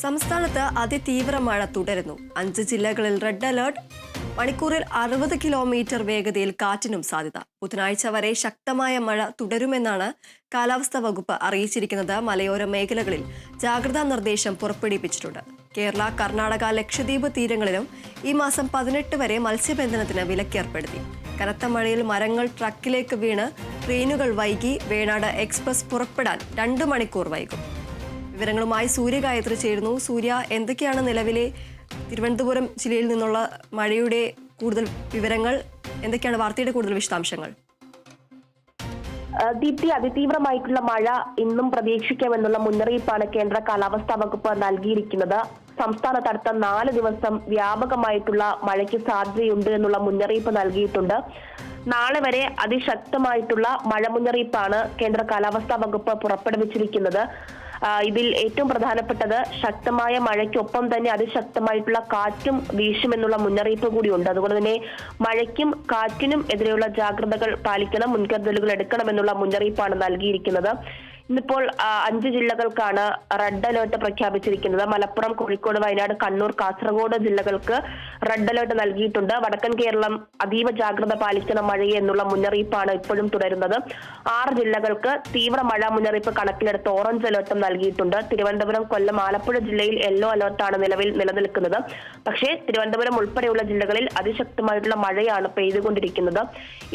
സംസ്ഥാനത്ത് അതിതീവ്ര മഴ തുടരുന്നു. 5 ജില്ലകളിൽ റെഡ് അലേർട്ട്. മണിക്കൂറിൽ 60 കിലോമീറ്റർ വേഗതയിൽ കാറ്റിനും സാധ്യത. ബുധനാഴ്ച വരെ ശക്തമായ മഴ തുടരുമെന്നാണ് കാലാവസ്ഥാ വകുപ്പ് അറിയിച്ചിരിക്കുന്നത്. മലയോര മേഖലകളിൽ ജാഗ്രതാ നിർദ്ദേശം പുറപ്പെടുവിപ്പിച്ചിട്ടുണ്ട്. കേരള, കർണാടക, ലക്ഷദ്വീപ് തീരങ്ങളിലും ഈ മാസം 18 വരെ മത്സ്യബന്ധനത്തിന് വിലക്കേർപ്പെടുത്തി. കനത്ത മഴയിൽ മരങ്ങൾ ട്രക്കിലേക്ക് വീണ് ട്രെയിനുകൾ വൈകി. വേണാട് എക്സ്പ്രസ് പുറപ്പെടാൻ 2 മണിക്കൂർ വൈകും. വിവരങ്ങളുമായി സൂര്യ ഗായത്രി ചേരുന്നു. സൂര്യ, എന്തൊക്കെയാണ് നിലവിലെ തിരുവനന്തപുരം ജില്ലയിൽ നിന്നുള്ള മഴയുടെ കൂടുതൽ വിവരങ്ങൾ? എന്തൊക്കെയാണ് വാർത്തയുടെ കൂടുതൽ വിശദാംശങ്ങൾ? ദീപ്തി, അതിതീവ്രമായിട്ടുള്ള മഴ ഇന്നും പ്രതീക്ഷിക്കാമെന്നുള്ള മുന്നറിയിപ്പാണ് കേന്ദ്ര കാലാവസ്ഥാ വകുപ്പ് നൽകിയിരിക്കുന്നത്. സംസ്ഥാനത്ത് അടുത്ത 4 ദിവസം വ്യാപകമായിട്ടുള്ള മഴയ്ക്ക് സാധ്യതയുണ്ട് എന്നുള്ള മുന്നറിയിപ്പ് നൽകിയിട്ടുണ്ട്. നാളെ വരെ അതിശക്തമായിട്ടുള്ള മഴ മുന്നറിയിപ്പാണ് കേന്ദ്ര കാലാവസ്ഥാ വകുപ്പ് പുറപ്പെടുവിച്ചിരിക്കുന്നത്. ഇതിൽ ഏറ്റവും പ്രധാനപ്പെട്ടത് ശക്തമായ മഴയ്ക്കൊപ്പം തന്നെ അതിശക്തമായിട്ടുള്ള കാറ്റും വീശുമെന്നുള്ള മുന്നറിയിപ്പ് കൂടിയുണ്ട്. അതുകൊണ്ട് തന്നെ മഴയ്ക്കും കാറ്റിനും എതിരെയുള്ള ജാഗ്രതകൾ പാലിക്കണം, മുൻകരുതലുകൾ എടുക്കണമെന്നുള്ള മുന്നറിയിപ്പാണ് നൽകിയിരിക്കുന്നത്. ഇന്നിപ്പോൾ 5 ജില്ലകൾക്കാണ് റെഡ് അലേർട്ട് പ്രഖ്യാപിച്ചിരിക്കുന്നത്. മലപ്പുറം, കോഴിക്കോട്, വയനാട്, കണ്ണൂർ, കാസർഗോഡ് ജില്ലകൾക്ക് റെഡ് അലേർട്ട് നൽകിയിട്ടുണ്ട്. വടക്കൻ കേരളം അതീവ ജാഗ്രത പാലിക്കണം മഴയെ എന്നുള്ള മുന്നറിയിപ്പാണ് ഇപ്പോഴും തുടരുന്നത്. 6 ജില്ലകൾക്ക് തീവ്ര മഴ മുന്നറിയിപ്പ് കണക്കിലെടുത്ത് ഓറഞ്ച് അലേർട്ടും നൽകിയിട്ടുണ്ട്. തിരുവനന്തപുരം, കൊല്ലം, ആലപ്പുഴ ജില്ലയിൽ യെല്ലോ അലേർട്ടാണ് നിലവിൽ നിലനിൽക്കുന്നത്. പക്ഷേ തിരുവനന്തപുരം ഉൾപ്പെടെയുള്ള ജില്ലകളിൽ അതിശക്തമായിട്ടുള്ള മഴയാണ് പെയ്തുകൊണ്ടിരിക്കുന്നത്.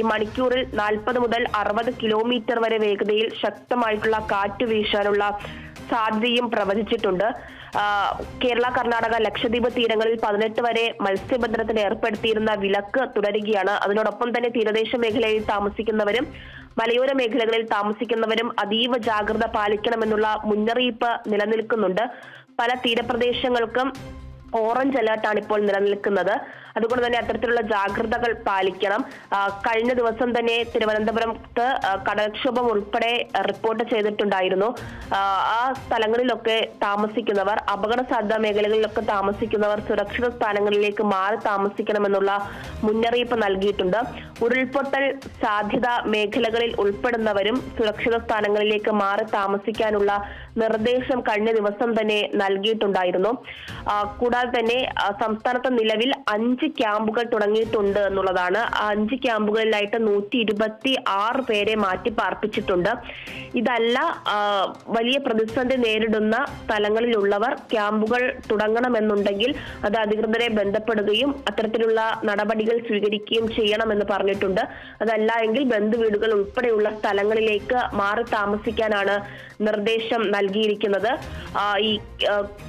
ഈ മണിക്കൂറിൽ 40 മുതൽ 60 കിലോമീറ്റർ വരെ വേഗതയിൽ ശക്തമായിട്ടുള്ള കാറ്റ് വീശാനുള്ള സാധ്യതയും പ്രവചിച്ചിട്ടുണ്ട്. കേരള, കർണാടക, ലക്ഷദ്വീപ് തീരങ്ങളിൽ 18 വരെ മത്സ്യബന്ധനത്തിന് ഏർപ്പെടുത്തിയിരുന്ന വിലക്ക് തുടരുകയാണ്. അതിനോടൊപ്പം തന്നെ തീരദേശ മേഖലയിൽ താമസിക്കുന്നവരും മലയോര മേഖലകളിൽ താമസിക്കുന്നവരും അതീവ ജാഗ്രത പാലിക്കണമെന്നുള്ള മുന്നറിയിപ്പ് നിലനിൽക്കുന്നുണ്ട്. പല തീരപ്രദേശങ്ങൾക്കും ഓറഞ്ച് അലേർട്ടാണ് ഇപ്പോൾ നിലനിൽക്കുന്നത്. അതുകൊണ്ട് തന്നെ അത്തരത്തിലുള്ള ജാഗ്രതകൾ പാലിക്കണം. കഴിഞ്ഞ ദിവസം തന്നെ തിരുവനന്തപുരത്ത് കടൽക്ഷോഭം ഉൾപ്പെടെ റിപ്പോർട്ട് ചെയ്തിട്ടുണ്ടായിരുന്നു. ആ സ്ഥലങ്ങളിലൊക്കെ താമസിക്കുന്നവർ, അപകട സാധ്യതാ മേഖലകളിലൊക്കെ താമസിക്കുന്നവർ സുരക്ഷിത സ്ഥാനങ്ങളിലേക്ക് മാറി താമസിക്കണമെന്നുള്ള മുന്നറിയിപ്പ് നൽകിയിട്ടുണ്ട്. ഉരുൾപൊട്ടൽ സാധ്യത മേഖലകളിൽ ഉൾപ്പെടുന്നവരും സുരക്ഷിത സ്ഥാനങ്ങളിലേക്ക് മാറി താമസിക്കാനുള്ള നിർദ്ദേശം കഴിഞ്ഞ ദിവസം തന്നെ നൽകിയിട്ടുണ്ടായിരുന്നു. കൂടാതെ തന്നെ സംസ്ഥാനത്ത് നിലവിൽ 5 ക്യാമ്പുകൾ തുടങ്ങിയിട്ടുണ്ട് എന്നുള്ളതാണ്. 5 ക്യാമ്പുകളിലായിട്ട് 126 പേരെ മാറ്റി പാർപ്പിച്ചിട്ടുണ്ട്. ഇതല്ല, വലിയ പ്രതിസന്ധി നേരിടുന്ന സ്ഥലങ്ങളിലുള്ളവർ ക്യാമ്പുകൾ തുടങ്ങണമെന്നുണ്ടെങ്കിൽ അത് അധികൃതരെ ബന്ധപ്പെടുകയും അത്തരത്തിലുള്ള നടപടികൾ സ്വീകരിക്കുകയും ചെയ്യണമെന്ന് പറഞ്ഞിട്ടുണ്ട്. അതല്ല എങ്കിൽ ബന്ധുവീടുകൾ ഉൾപ്പെടെയുള്ള സ്ഥലങ്ങളിലേക്ക് മാറി താമസിക്കാനാണ് നിർദ്ദേശം നൽകിയിരിക്കുന്നത്. ഈ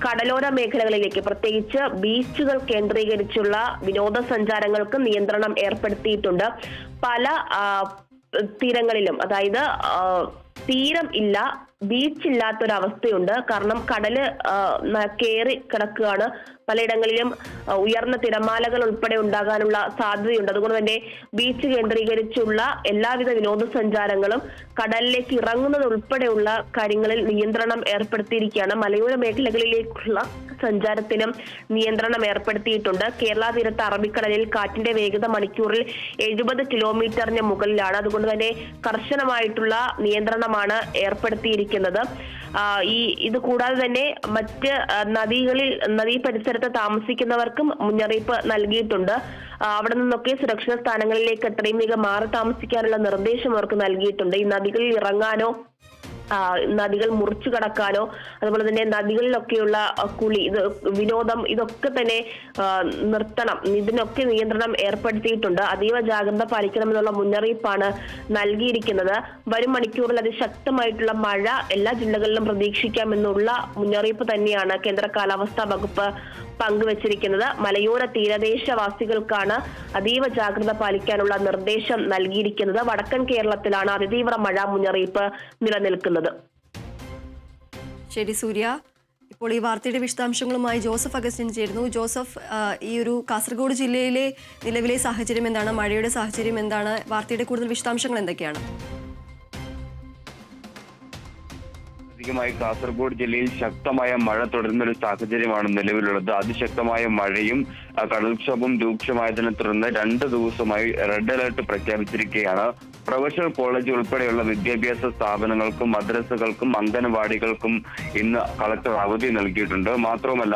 കടലോര മേഖലകളിലേക്ക്, പ്രത്യേകിച്ച് ബീച്ചുകൾ കേന്ദ്രീകരിച്ചുള്ള വിനോദസഞ്ചാരങ്ങൾക്ക് നിയന്ത്രണം ഏർപ്പെടുത്തിയിട്ടുണ്ട്. പല തീരങ്ങളിലും, അതായത് തീരം ഇല്ല, ബീച്ചില്ലാത്തൊരവസ്ഥയുണ്ട്. കാരണം കടല് കയറി കിടക്കുകയാണ്. പലയിടങ്ങളിലും ഉയർന്ന തിരമാലകൾ ഉൾപ്പെടെ ഉണ്ടാകാനുള്ള സാധ്യതയുണ്ട്. അതുകൊണ്ട് തന്നെ ബീച്ച് കേന്ദ്രീകരിച്ചുള്ള എല്ലാവിധ വിനോദസഞ്ചാരങ്ങളും കടലിലേക്ക് ഇറങ്ങുന്നത് ഉൾപ്പെടെയുള്ള കാര്യങ്ങളിൽ നിയന്ത്രണം ഏർപ്പെടുത്തിയിരിക്കുകയാണ്. മലയോര മേഖലകളിലേക്കുള്ള സഞ്ചാരത്തിനും നിയന്ത്രണം ഏർപ്പെടുത്തിയിട്ടുണ്ട്. കേരള തീരത്ത് അറബിക്കടലിൽ കാറ്റിന്റെ വേഗത മണിക്കൂറിൽ 70 കിലോമീറ്ററിന് മുകളിലാണ്. അതുകൊണ്ട് തന്നെ കർശനമായിട്ടുള്ള നിയന്ത്രണമാണ് ഏർപ്പെടുത്തിയിരിക്കുന്നത്. ഇത് കൂടാതെ തന്നെ മറ്റ് നദീ പരിസരത്ത് താമസിക്കുന്നവർക്കും മുന്നറിയിപ്പ് നൽകിയിട്ടുണ്ട്. അവിടെ നിന്നൊക്കെ സുരക്ഷിത സ്ഥാനങ്ങളിലേക്ക് എത്രയും വേഗം മാറി താമസിക്കാനുള്ള നിർദ്ദേശം അവർക്ക് നൽകിയിട്ടുണ്ട്. ഈ നദികളിൽ ഇറങ്ങാനോ നദികൾ മുറിച്ചു കടക്കാനോ അതുപോലെ തന്നെ നദികളിലൊക്കെയുള്ള കുളി, വിനോദം, ഇതൊക്കെ തന്നെ നിർത്തണം. ഇതിനൊക്കെ നിയന്ത്രണം ഏർപ്പെടുത്തിയിട്ടുണ്ട്. അതീവ ജാഗ്രത പാലിക്കണമെന്നുള്ള മുന്നറിയിപ്പാണ് നൽകിയിരിക്കുന്നത്. വരും മണിക്കൂറിൽ അതിശക്തമായിട്ടുള്ള മഴ എല്ലാ ജില്ലകളിലും പ്രതീക്ഷിക്കാമെന്നുള്ള മുന്നറിയിപ്പ് തന്നെയാണ് കേന്ദ്ര കാലാവസ്ഥാ വകുപ്പ് പങ്കുവച്ചിരിക്കുന്നത്. മലയോര തീരദേശവാസികൾക്കാണ് അതീവ ജാഗ്രത പാലിക്കാനുള്ള നിർദ്ദേശം നൽകിയിരിക്കുന്നത്. വടക്കൻ കേരളത്തിലാണ് അതിതീവ്ര മഴ മുന്നറിയിപ്പ് നിലനിൽക്കുന്നത്. ശരി സൂര്യ, ഇപ്പോൾ ഈ വാർത്തയുടെ വിശദാംശങ്ങളുമായി ജോസഫ് അഗസ്റ്റിൻ ചേരുന്നു. ജോസഫ്, ഈ ഒരു കാസർഗോഡ് ജില്ലയിലെ നിലവിലെ സാഹചര്യം എന്താണ്? മഴയുടെ സാഹചര്യം എന്താണ്? വാർത്തയുടെ കൂടുതൽ വിശദാംശങ്ങൾ എന്തൊക്കെയാണ്? ഭാഗമായി കാസർഗോഡ് ജില്ലയിൽ ശക്തമായ മഴ തുടരുന്ന ഒരു സാഹചര്യമാണ് നിലവിലുള്ളത്. അതിശക്തമായ മഴയും കടൽക്ഷോഭം രൂക്ഷമായതിനെ തുടർന്ന് 2 ദിവസമായി റെഡ് അലർട്ട് പ്രഖ്യാപിച്ചിരിക്കുകയാണ്. പ്രൊഫഷണൽ കോളേജ് ഉൾപ്പെടെയുള്ള വിദ്യാഭ്യാസ സ്ഥാപനങ്ങൾക്കും മദ്രസകൾക്കും അംഗനവാടികൾക്കും ഇന്ന് കളക്ടർ അവധി നൽകിയിട്ടുണ്ട്. മാത്രമല്ല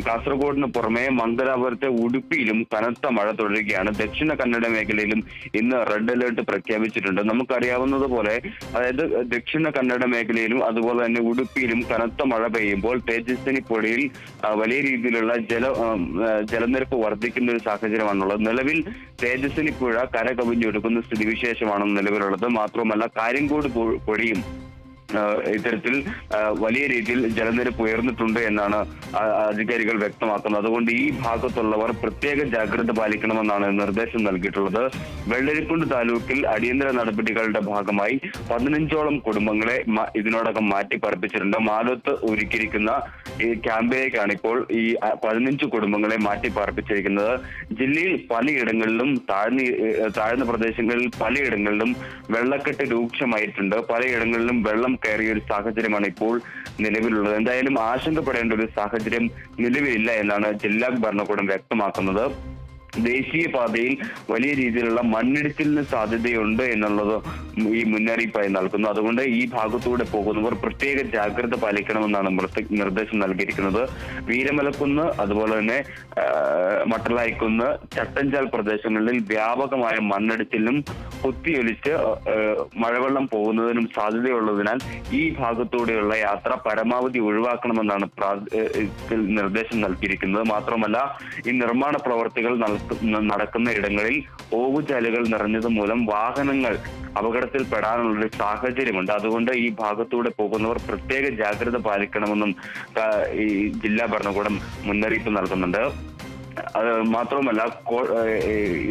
കാസർഗോഡിന് പുറമെ മംഗലാപുരത്തെ ഉടുപ്പിയിലും കനത്ത മഴ തുടരുകയാണ്. ദക്ഷിണ കന്നഡ മേഖലയിലും ഇന്ന് റെഡ് അലേർട്ട് പ്രഖ്യാപിച്ചിട്ടുണ്ട്. നമുക്കറിയാവുന്നതുപോലെ അതായത് ദക്ഷിണ കന്നഡ മേഖലയിലും അതുപോലെ തന്നെ ഉടുപ്പിയിലും കനത്ത മഴ പെയ്യുമ്പോൾ തേജസ്വിനി പുഴയിൽ വലിയ രീതിയിലുള്ള ജലനിരപ്പ് വർദ്ധിക്കുന്ന ഒരു സാഹചര്യമാണുള്ളത്. നിലവിൽ തേജസ്വിനി പുഴ കര കവിഞ്ഞൊടുക്കുന്ന സ്ഥിതിവിശേഷമാണ് നിലവിലുള്ളത്. മാത്രമല്ല കാര്യംകോട് പുഴയും ഇത്തരത്തിൽ വലിയ രീതിയിൽ ജലനിരപ്പ് ഉയർന്നിട്ടുണ്ട് എന്നാണ് അധികാരികൾ വ്യക്തമാക്കുന്നത്. അതുകൊണ്ട് ഈ ഭാഗത്തുള്ളവർ പ്രത്യേക ജാഗ്രത പാലിക്കണമെന്നാണ് നിർദ്ദേശം നൽകിയിട്ടുള്ളത്. വെള്ളരിക്കുണ്ട് താലൂക്കിൽ അടിയന്തര നടപടികളുടെ ഭാഗമായി 15ഓളം കുടുംബങ്ങളെ ഇതിനോടകം മാറ്റി പാർപ്പിച്ചിട്ടുണ്ട്. മാലോത്ത് ഒരുക്കിയിരിക്കുന്ന ഈ ക്യാമ്പിലേക്കാണ് ഇപ്പോൾ ഈ 15 കുടുംബങ്ങളെ മാറ്റി പാർപ്പിച്ചിരിക്കുന്നത്. ജില്ലയിൽ പലയിടങ്ങളിലും താഴ്ന്ന പ്രദേശങ്ങളിൽ പലയിടങ്ങളിലും വെള്ളക്കെട്ട് രൂക്ഷമായിട്ടുണ്ട്. പലയിടങ്ങളിലും വെള്ളം കയറിയ ഒരു സാഹചര്യമാണ് ഇപ്പോൾ നിലവിലുള്ളത്. എന്തായാലും ആശങ്കപ്പെടേണ്ട ഒരു സാഹചര്യം നിലവിലില്ല എന്നാണ് ജില്ലാ ഭരണകൂടം വ്യക്തമാക്കുന്നത്. ദേശീയപാതയിൽ വലിയ രീതിയിലുള്ള മണ്ണിടിച്ചിലിന് സാധ്യതയുണ്ട് എന്നുള്ളത് ഈ മുന്നറിയിപ്പായി നൽകുന്നു. അതുകൊണ്ട് ഈ ഭാഗത്തൂടെ പോകുന്നവർ പ്രത്യേക ജാഗ്രത പാലിക്കണമെന്നാണ് നിർദ്ദേശം നൽകിയിരിക്കുന്നത്. വീരമലക്കുന്ന് അതുപോലെ തന്നെ മട്ടലായിക്കുന്ന് ചട്ടഞ്ചാൽ പ്രദേശങ്ങളിൽ വ്യാപകമായ മണ്ണിടിച്ചിലിനും കുത്തിയൊലിച്ച് മഴവെള്ളം പോകുന്നതിനും സാധ്യതയുള്ളതിനാൽ ഈ ഭാഗത്തൂടെയുള്ള യാത്ര പരമാവധി ഒഴിവാക്കണമെന്നാണ് നിർദ്ദേശം നൽകിയിരിക്കുന്നത്. മാത്രമല്ല ഈ നിർമ്മാണ പ്രവർത്തികൾ നടക്കുന്ന ഇടങ്ങളിൽ ഓവുചാലുകൾ നിറഞ്ഞത് മൂലം വാഹനങ്ങൾ അപകടത്തിൽപ്പെടാനുള്ളൊരു സാഹചര്യമുണ്ട്. അതുകൊണ്ട് ഈ ഭാഗത്തൂടെ പോകുന്നവർ പ്രത്യേക ജാഗ്രത പാലിക്കണമെന്നും ഈ ജില്ലാ ഭരണകൂടം മുന്നറിയിപ്പ് നൽകുന്നുണ്ട്. മാത്രവുമല്ല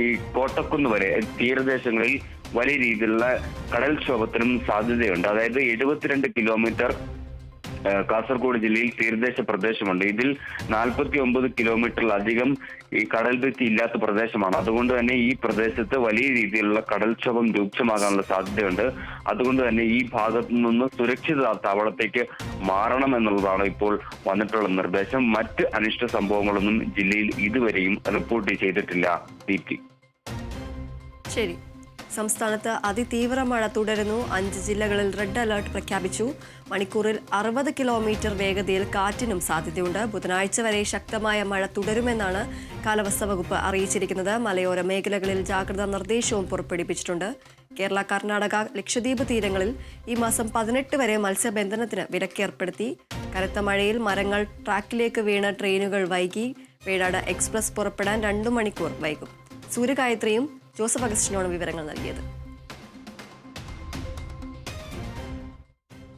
ഈ കോട്ടക്കുന്ന് വരെ തീരദേശങ്ങളിൽ വലിയ രീതിയിലുള്ള കടൽക്ഷോഭത്തിനും സാധ്യതയുണ്ട്. അതായത് 72 കിലോമീറ്റർ കാസർഗോഡ് ജില്ലയിൽ തീരദേശ പ്രദേശമുണ്ട്. ഇതിൽ 49 കിലോമീറ്ററിലധികം ഈ കടൽ ഭിത്തി ഇല്ലാത്ത പ്രദേശമാണ്. അതുകൊണ്ട് തന്നെ ഈ പ്രദേശത്ത് വലിയ രീതിയിലുള്ള കടൽക്ഷോഭം രൂക്ഷമാകാനുള്ള സാധ്യതയുണ്ട്. അതുകൊണ്ട് തന്നെ ഈ ഭാഗത്തു നിന്ന് സുരക്ഷിത താവളത്തേക്ക് മാറണം എന്നുള്ളതാണ് ഇപ്പോൾ വന്നിട്ടുള്ള നിർദ്ദേശം. മറ്റ് അനിഷ്ട സംഭവങ്ങളൊന്നും ജില്ലയിൽ ഇതുവരെയും റിപ്പോർട്ട് ചെയ്തിട്ടില്ല. ദീപ്തി. ശരി. സംസ്ഥാനത്ത് അതിതീവ്ര മഴ തുടരുന്നു. 5 ജില്ലകളിൽ റെഡ് അലർട്ട് പ്രഖ്യാപിച്ചു. മണിക്കൂറിൽ 60 കിലോമീറ്റർ വേഗതയിൽ കാറ്റിനും സാധ്യതയുണ്ട്. ബുധനാഴ്ച വരെ ശക്തമായ മഴ തുടരുമെന്നാണ് കാലാവസ്ഥാ വകുപ്പ് അറിയിച്ചിരിക്കുന്നത്. മലയോര മേഖലകളിൽ ജാഗ്രതാ നിർദ്ദേശവും പുറപ്പെടുവിച്ചിട്ടുണ്ട്. കേരള, കർണാടക, ലക്ഷദ്വീപ് തീരങ്ങളിൽ ഈ മാസം 18 വരെ മത്സ്യബന്ധനത്തിന് വിലക്കേർപ്പെടുത്തി. കനത്ത മഴയിൽ മരങ്ങൾ ട്രാക്കിലേക്ക് വീണ് ട്രെയിനുകൾ വൈകി. വേഴാട് എക്സ്പ്രസ് പുറപ്പെടാൻ 2 മണിക്കൂർ വൈകും. സൂര്യഗായത്രിയും ജോസഫ് അഗസ്റ്റിനാണ് വിവരങ്ങൾ നൽകിയത്.